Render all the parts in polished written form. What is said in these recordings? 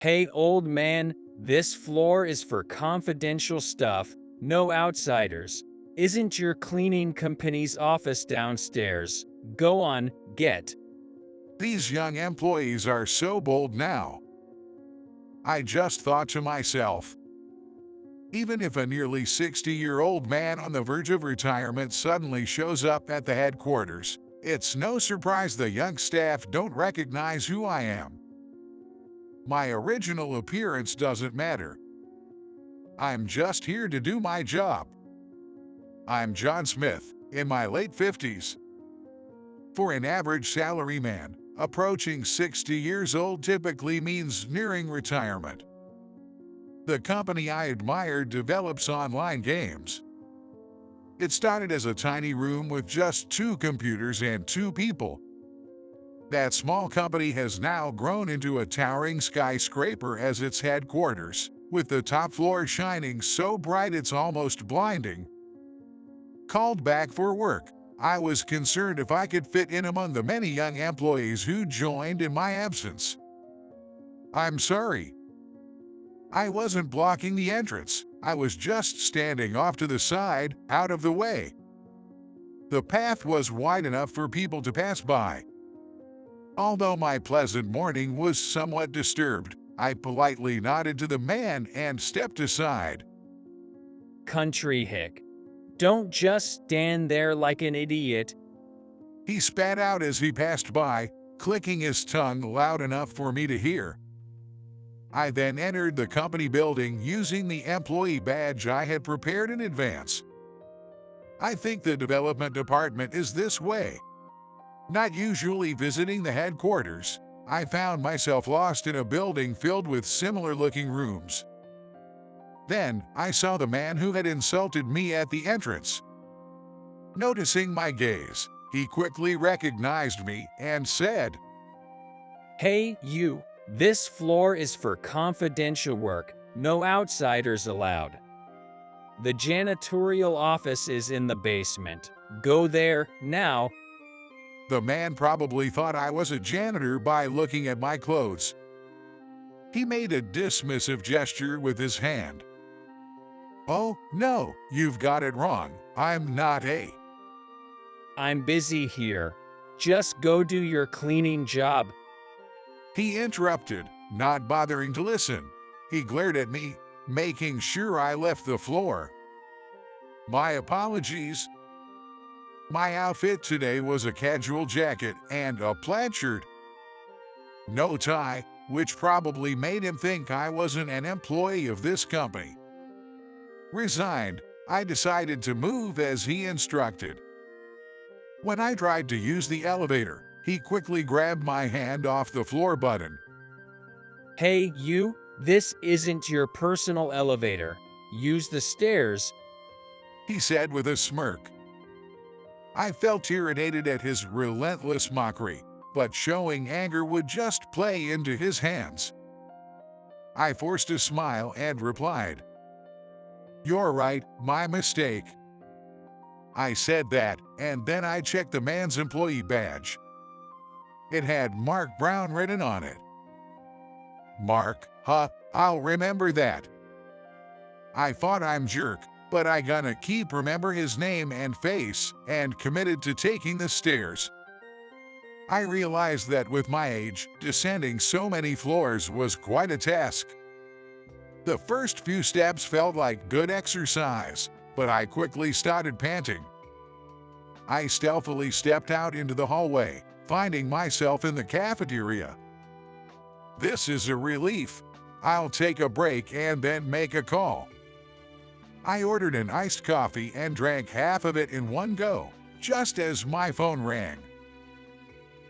Hey, old man, this floor is for confidential stuff, no outsiders. Isn't your cleaning company's office downstairs? Go on, get. These young employees are so bold now. I just thought to myself, even if a nearly 60-year-old man on the verge of retirement suddenly shows up at the headquarters, it's no surprise the young staff don't recognize who I am. My original appearance doesn't matter. I'm just here to do my job. I'm John Smith, in my late 50s. For an average salaryman, approaching 60 years old typically means nearing retirement. The company I admired develops online games. It started as a tiny room with just 2 computers and 2 people. That small company has now grown into a towering skyscraper as its headquarters, with the top floor shining so bright it's almost blinding. Called back for work, I was concerned if I could fit in among the many young employees who joined in my absence. I'm sorry. I wasn't blocking the entrance. I was just standing off to the side, out of the way. The path was wide enough for people to pass by. Although my pleasant morning was somewhat disturbed, I politely nodded to the man and stepped aside. Country hick. Don't just stand there like an idiot. He spat out as he passed by, clicking his tongue loud enough for me to hear. I then entered the company building using the employee badge I had prepared in advance. I think the development department is this way. Not usually visiting the headquarters, I found myself lost in a building filled with similar-looking rooms. Then, I saw the man who had insulted me at the entrance. Noticing my gaze, he quickly recognized me and said, Hey, you, this floor is for confidential work, no outsiders allowed. The janitorial office is in the basement. Go there, now. The man probably thought I was a janitor by looking at my clothes. He made a dismissive gesture with his hand. Oh, no, you've got it wrong. I'm not a. I'm busy here. Just go do your cleaning job. He interrupted, not bothering to listen. He glared at me, making sure I left the floor. My apologies. My outfit today was a casual jacket and a plaid shirt. No tie, which probably made him think I wasn't an employee of this company. Resigned, I decided to move as he instructed. When I tried to use the elevator, he quickly grabbed my hand off the floor button. Hey, you, this isn't your personal elevator. Use the stairs, He said with a smirk. I felt irritated at his relentless mockery, but showing anger would just play into his hands. I forced a smile and replied, You're right, my mistake. I said that, and then I checked the man's employee badge. It had Mark Brown written on it. Mark, huh, I'll remember that. I thought I'm jerk, but I gonna keep remember his name and face, and committed to taking the stairs. I realized that with my age, descending so many floors was quite a task. The first few steps felt like good exercise, but I quickly started panting. I stealthily stepped out into the hallway, finding myself in the cafeteria. This is a relief. I'll take a break and then make a call. I ordered an iced coffee and drank half of it in one go, just as my phone rang.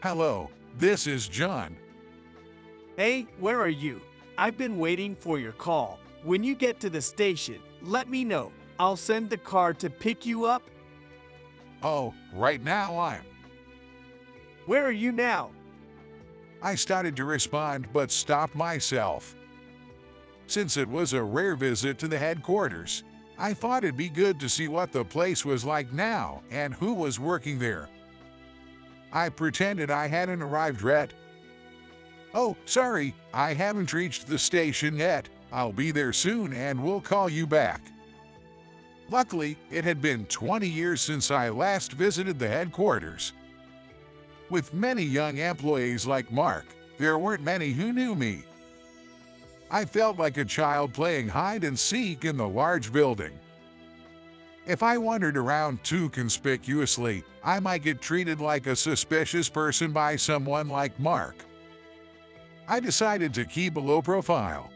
Hello, this is John. Hey, where are you? I've been waiting for your call. When you get to the station, let me know. I'll send the car to pick you up. Oh, right now I'm. Where are you now? I started to respond but stopped myself. Since it was a rare visit to the headquarters, I thought it'd be good to see what the place was like now and who was working there. I pretended I hadn't arrived yet. Oh, sorry, I haven't reached the station yet. I'll be there soon and we'll call you back. Luckily, it had been 20 years since I last visited the headquarters. With many young employees like Mark, there weren't many who knew me. I felt like a child playing hide and seek in the large building. If I wandered around too conspicuously, I might get treated like a suspicious person by someone like Mark. I decided to keep a low profile.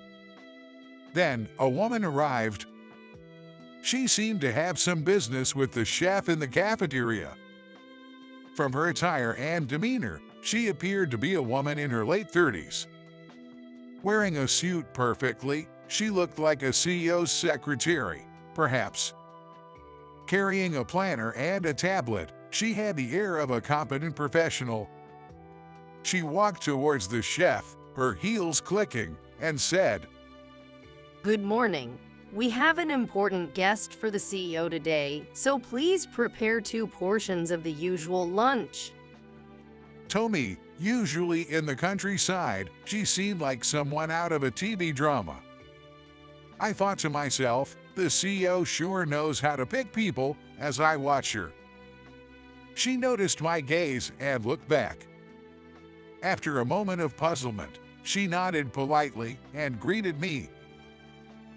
Then, a woman arrived. She seemed to have some business with the chef in the cafeteria. From her attire and demeanor, she appeared to be a woman in her late 30s. Wearing a suit perfectly, she looked like a CEO's secretary, perhaps. Carrying a planner and a tablet, she had the air of a competent professional. She walked towards the chef, her heels clicking, and said, Good morning. We have an important guest for the CEO today, so please prepare 2 portions of the usual lunch. To me, usually in the countryside, she seemed like someone out of a TV drama. I thought to myself, the CEO sure knows how to pick people as I watch her. She noticed my gaze and looked back. After a moment of puzzlement, she nodded politely and greeted me.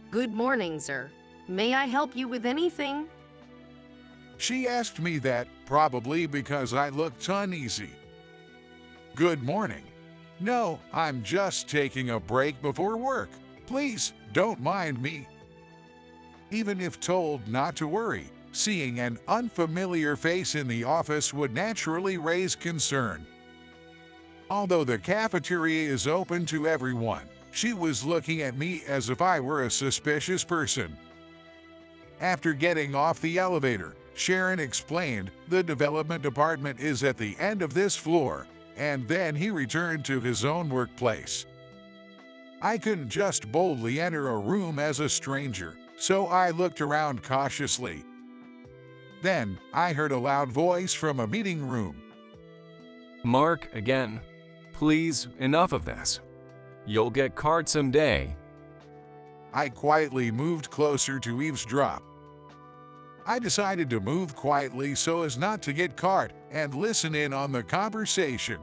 Good morning, sir. May I help you with anything? She asked me that probably because I looked uneasy. Good morning. No, I'm just taking a break before work. Please, don't mind me. Even if told not to worry, seeing an unfamiliar face in the office would naturally raise concern. Although the cafeteria is open to everyone, she was looking at me as if I were a suspicious person. After getting off the elevator, Sharon explained the development department is at the end of this floor, and then he returned to his own workplace. I couldn't just boldly enter a room as a stranger, so I looked around cautiously. Then, I heard a loud voice from a meeting room. Mark, again. Please, enough of this. You'll get caught someday. I quietly moved closer to eavesdrop. I decided to move quietly so as not to get caught and listen in on the conversation.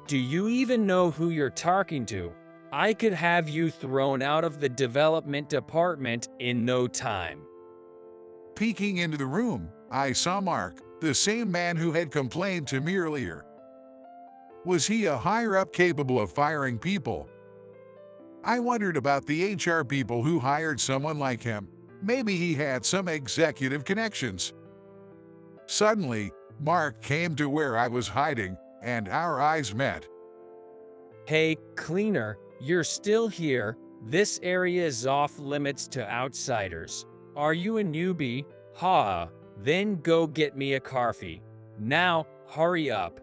Do you even know who you're talking to? I could have you thrown out of the development department in no time. Peeking into the room, I saw Mark, the same man who had complained to me earlier. Was he a higher-up capable of firing people? I wondered about the HR people who hired someone like him. Maybe he had some executive connections. Suddenly, Mark came to where I was hiding, and our eyes met. Hey, cleaner, you're still here. This area is off limits to outsiders. Are you a newbie? Ha! Then go get me a coffee. Now, hurry up.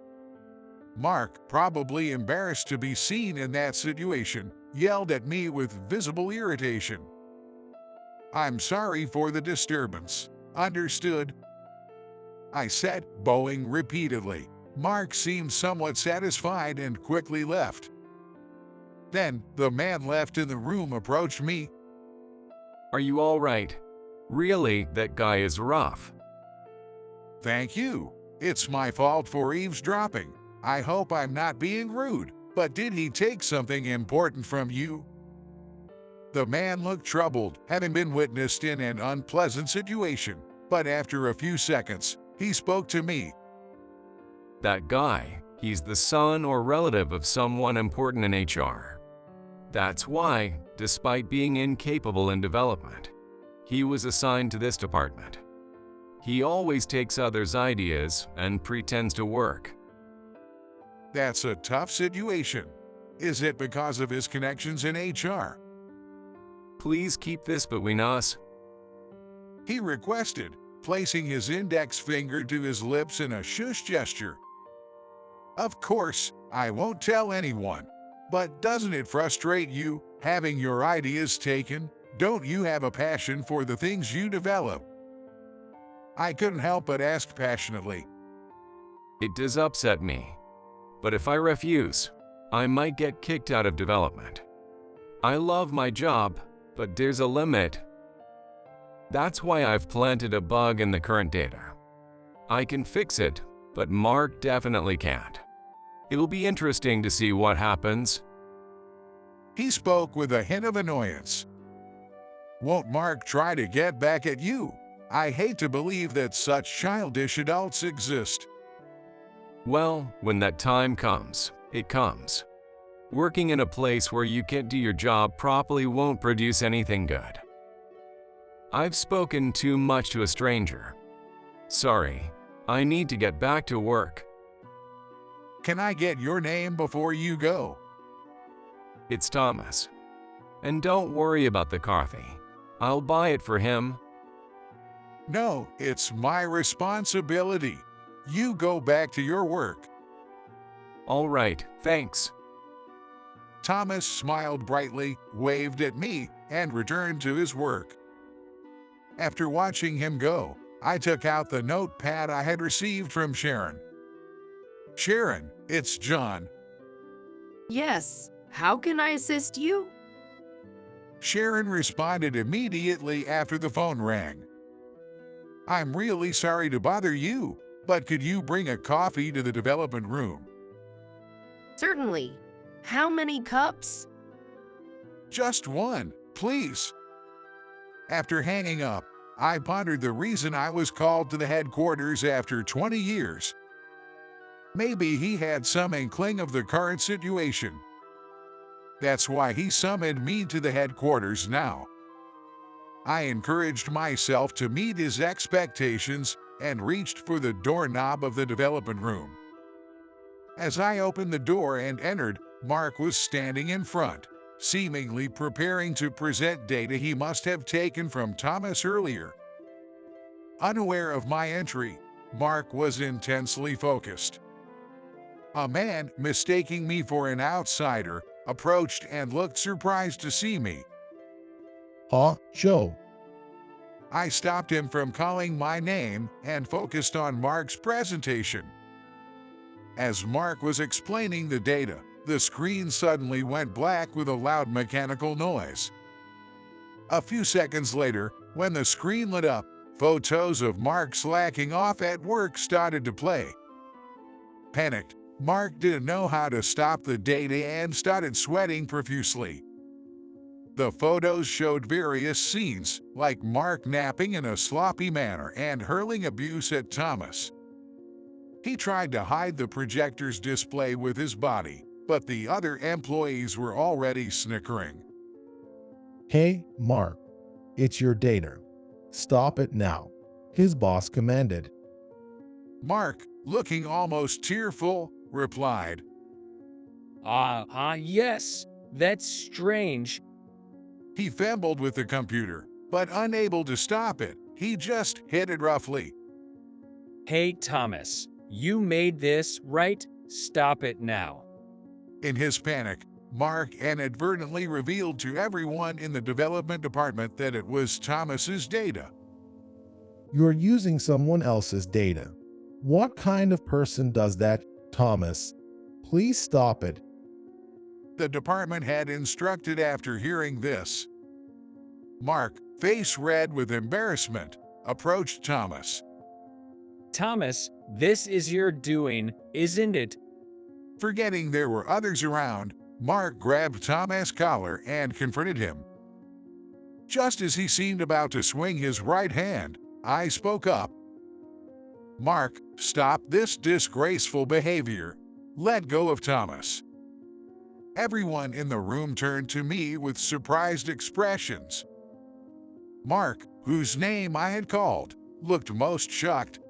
Mark, probably embarrassed to be seen in that situation, yelled at me with visible irritation. I'm sorry for the disturbance. Understood? I said, bowing repeatedly. Mark seemed somewhat satisfied and quickly left. Then, the man left in the room approached me. Are you all right? Really, that guy is rough. Thank you. It's my fault for eavesdropping. I hope I'm not being rude, but did he take something important from you? The man looked troubled, having been witnessed in an unpleasant situation, but after a few seconds, he spoke to me. That guy, he's the son or relative of someone important in HR. That's why, despite being incapable in development, he was assigned to this department. He always takes others' ideas and pretends to work. That's a tough situation. Is it because of his connections in HR? Please keep this between us. He requested, placing his index finger to his lips in a shush gesture. Of course, I won't tell anyone. But doesn't it frustrate you, having your ideas taken? Don't you have a passion for the things you develop? I couldn't help but ask passionately. It does upset me. But if I refuse, I might get kicked out of development. I love my job, but there's a limit. That's why I've planted a bug in the current data. I can fix it, but Mark definitely can't. It'll be interesting to see what happens. He spoke with a hint of annoyance. Won't Mark try to get back at you? I hate to believe that such childish adults exist. Well, when that time comes, it comes. Working in a place where you can't do your job properly won't produce anything good. I've spoken too much to a stranger. Sorry, I need to get back to work. Can I get your name before you go? It's Thomas. And don't worry about the coffee. I'll buy it for him. No, it's my responsibility. You go back to your work. All right, thanks. Thomas smiled brightly, waved at me, and returned to his work. After watching him go, I took out the notepad I had received from Sharon. Sharon, it's John. Yes, how can I assist you? Sharon responded immediately after the phone rang. I'm really sorry to bother you, but could you bring a coffee to the development room? Certainly. How many cups? Just one, please. After hanging up, I pondered the reason I was called to the headquarters after 20 years. Maybe he had some inkling of the current situation. That's why he summoned me to the headquarters now. I encouraged myself to meet his expectations and reached for the doorknob of the development room. As I opened the door and entered, Mark was standing in front, seemingly preparing to present data he must have taken from Thomas earlier. Unaware of my entry, Mark was intensely focused. A man, mistaking me for an outsider, approached and looked surprised to see me. Joe. I stopped him from calling my name and focused on Mark's presentation. As Mark was explaining the data, the screen suddenly went black with a loud mechanical noise. A few seconds later, when the screen lit up, photos of Mark slacking off at work started to play. Panicked, Mark didn't know how to stop the data and started sweating profusely. The photos showed various scenes, like Mark napping in a sloppy manner and hurling abuse at Thomas. He tried to hide the projector's display with his body, but the other employees were already snickering. Hey, Mark. It's your data. Stop it now. His boss commanded. Mark, looking almost tearful, replied. Yes, that's strange. He fumbled with the computer, but unable to stop it, he just hit it roughly. Hey, Thomas, you made this, right? Stop it now. In his panic, Mark inadvertently revealed to everyone in the development department that it was Thomas's data. You're using someone else's data. What kind of person does that, Thomas? Please stop it. The department had instructed after hearing this. Mark, face red with embarrassment, approached Thomas. Thomas, this is your doing, isn't it? Forgetting there were others around, Mark grabbed Thomas' collar and confronted him. Just as he seemed about to swing his right hand, I spoke up. Mark, stop this disgraceful behavior. Let go of Thomas. Everyone in the room turned to me with surprised expressions. Mark, whose name I had called, looked most shocked.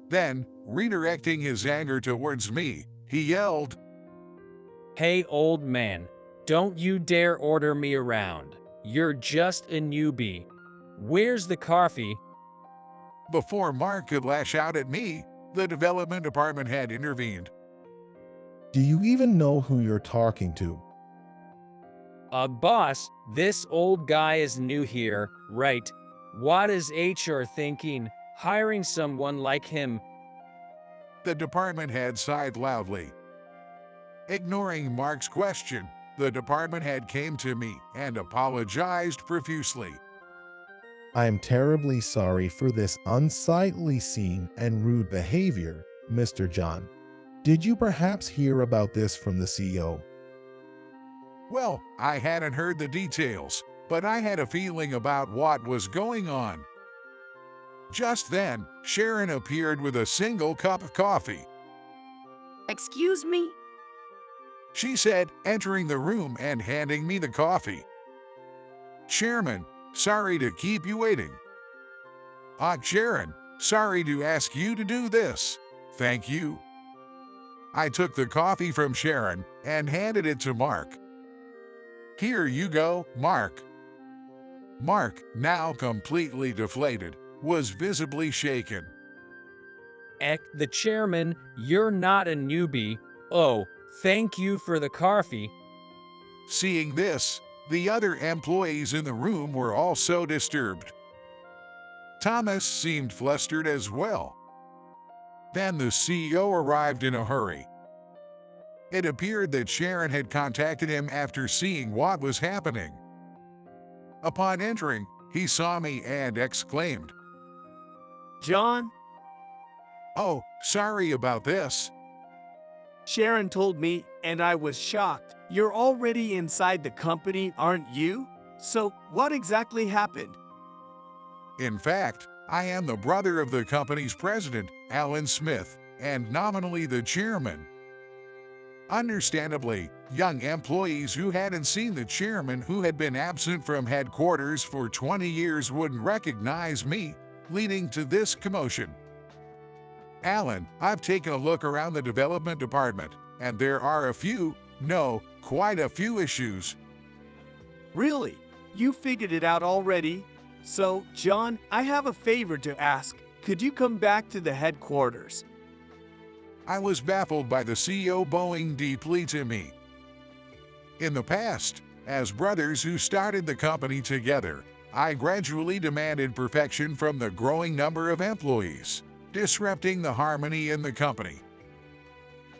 Then, redirecting his anger towards me, he yelled, Hey, old man, don't you dare order me around. You're just a newbie. Where's the coffee? Before Mark could lash out at me, the development department had intervened. Do you even know who you're talking to? Boss, this old guy is new here, right? What is HR thinking, hiring someone like him? The department head sighed loudly. Ignoring Mark's question, the department head came to me and apologized profusely. I am terribly sorry for this unsightly scene and rude behavior, Mr. John. Did you perhaps hear about this from the CEO? Well, I hadn't heard the details, but I had a feeling about what was going on. Just then, Sharon appeared with a single cup of coffee. Excuse me? She said, entering the room and handing me the coffee. Chairman, sorry to keep you waiting. Sharon, sorry to ask you to do this. Thank you. I took the coffee from Sharon and handed it to Mark. Here you go, Mark. Mark, now completely deflated, was visibly shaken. The chairman, you're not a newbie. Oh, thank you for the coffee. Seeing this, the other employees in the room were also disturbed. Thomas seemed flustered as well. Then the CEO arrived in a hurry. It appeared that Sharon had contacted him after seeing what was happening. Upon entering, he saw me and exclaimed, John, "Oh, sorry about this." Sharon told me, and I was shocked. You're already inside the company, aren't you? So, what exactly happened? In fact, I am the brother of the company's president, Alan Smith, and nominally the chairman. Understandably, young employees who hadn't seen the chairman, who had been absent from headquarters for 20 years, wouldn't recognize me, leading to this commotion. Alan, I've taken a look around the development department, and there are quite a few issues. Really? You figured it out already? So, John, I have a favor to ask. Could you come back to the headquarters? I was baffled by the CEO bowing deeply to me. In the past, as brothers who started the company together, I gradually demanded perfection from the growing number of employees, disrupting the harmony in the company.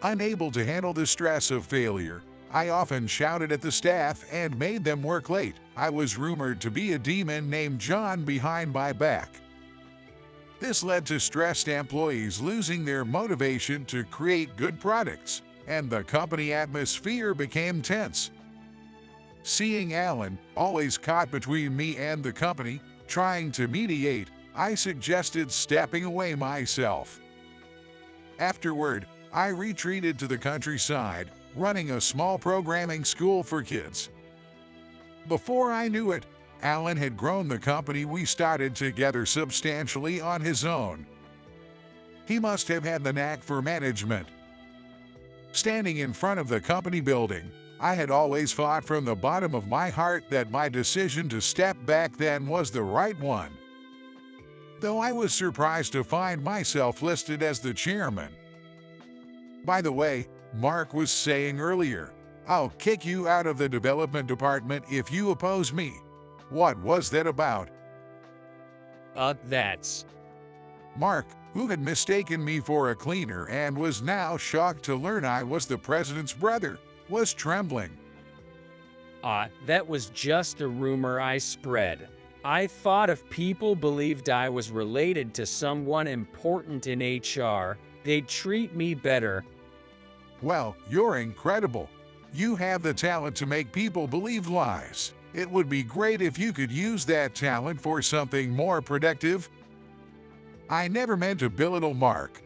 Unable to handle the stress of failure, I often shouted at the staff and made them work late. I was rumored to be a demon named John behind my back. This led to stressed employees losing their motivation to create good products, and the company atmosphere became tense. Seeing Alan, always caught between me and the company, trying to mediate, I suggested stepping away myself. Afterward, I retreated to the countryside, running a small programming school for kids. Before I knew it, Alan had grown the company we started together substantially on his own. He must have had the knack for management. Standing in front of the company building, I had always thought from the bottom of my heart that my decision to step back then was the right one. Though I was surprised to find myself listed as the chairman. By the way, Mark was saying earlier, "I'll kick you out of the development department if you oppose me." What was that about? That's Mark, who had mistaken me for a cleaner and was now shocked to learn I was the president's brother, was trembling. That was just a rumor I spread. I thought if people believed I was related to someone important in HR, they'd treat me better. Well, you're incredible. You have the talent to make people believe lies. It would be great if you could use that talent for something more productive. I never meant to belittle Mark.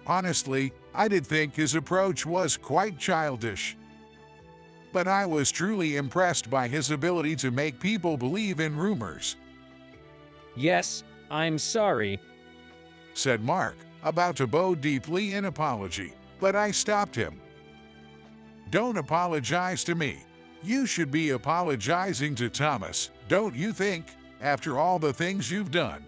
Honestly, I did think his approach was quite childish. But I was truly impressed by his ability to make people believe in rumors. Yes, I'm sorry, said Mark, about to bow deeply in apology, but I stopped him. Don't apologize to me. You should be apologizing to Thomas, don't you think, after all the things you've done?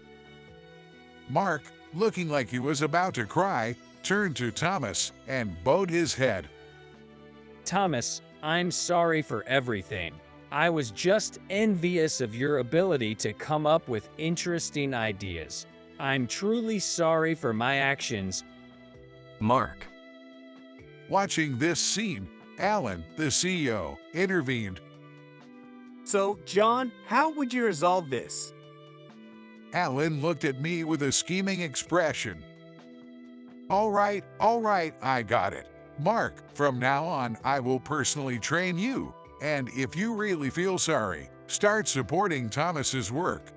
Mark, looking like he was about to cry, turned to Thomas and bowed his head. Thomas, I'm sorry for everything. I was just envious of your ability to come up with interesting ideas. I'm truly sorry for my actions. Mark. Watching this scene, Alan, the CEO, intervened. So, John, how would you resolve this? Alan looked at me with a scheming expression. All right, I got it. Mark, from now on, I will personally train you. And if you really feel sorry, start supporting Thomas's work.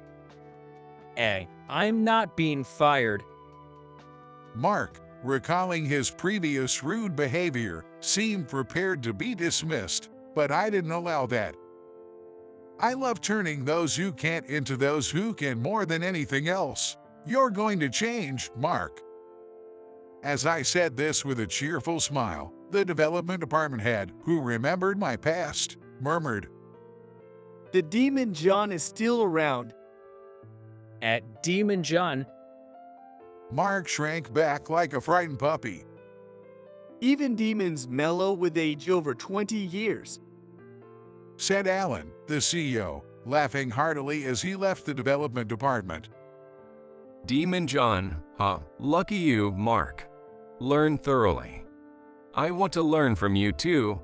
Hey, I'm not being fired. Mark, recalling his previous rude behavior, seemed prepared to be dismissed, but I didn't allow that. I love turning those who can't into those who can more than anything else. You're going to change, Mark. As I said this with a cheerful smile, the development department head, who remembered my past, murmured, The demon John is still around. At Demon John, Mark shrank back like a frightened puppy. Even demons mellow with age over 20 years. Said Alan, the CEO, laughing heartily as he left the development department. Demon John, huh? Lucky you, Mark. Learn thoroughly. I want to learn from you too.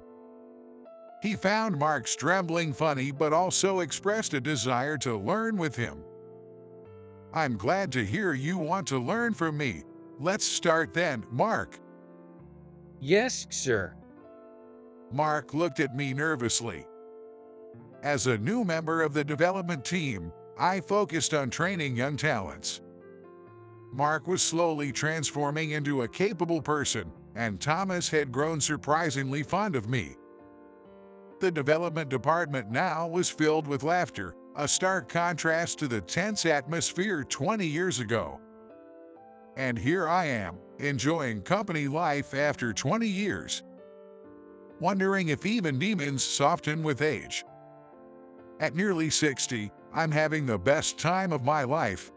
He found Mark's trembling funny but also expressed a desire to learn with him. I'm glad to hear you want to learn from me. Let's start then, Mark. yes, sir. Mark looked at me nervously. As a new member of the development team, I focused on training young talents. Mark was slowly transforming into a capable person, and Thomas had grown surprisingly fond of me. The development department now was filled with laughter, a stark contrast to the tense atmosphere 20 years ago. And here I am, enjoying company life after 20 years. Wondering if even demons soften with age. At nearly 60, I'm having the best time of my life,